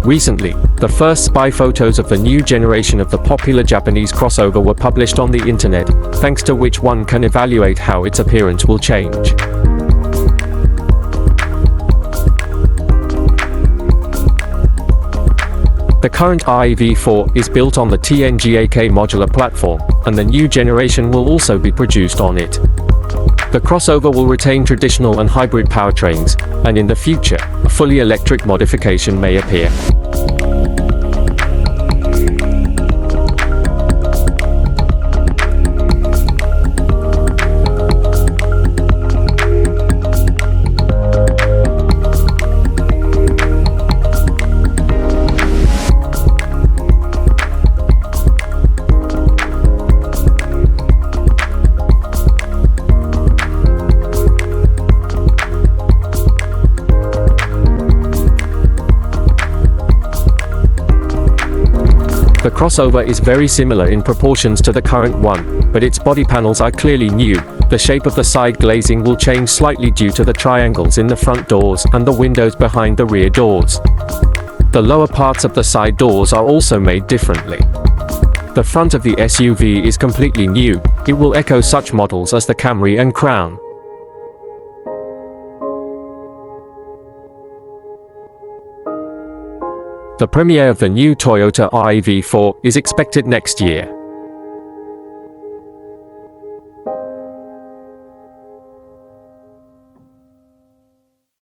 Recently, the first spy photos of the new generation of the popular Japanese crossover were published on the internet, thanks to which one can evaluate how its appearance will change. The current RAV4 is built on the TNGAK modular platform, and the new generation will also be produced on it. The crossover will retain traditional and hybrid powertrains, and in the future, a fully electric modification may appear. The crossover is very similar in proportions to the current one, but its body panels are clearly new. The shape of the side glazing will change slightly due to the triangles in the front doors and the windows behind the rear doors. The lower parts of the side doors are also made differently. The front of the SUV is completely new. It will echo such models as the Camry and Crown. The premiere of the new Toyota RAV4 is expected next year.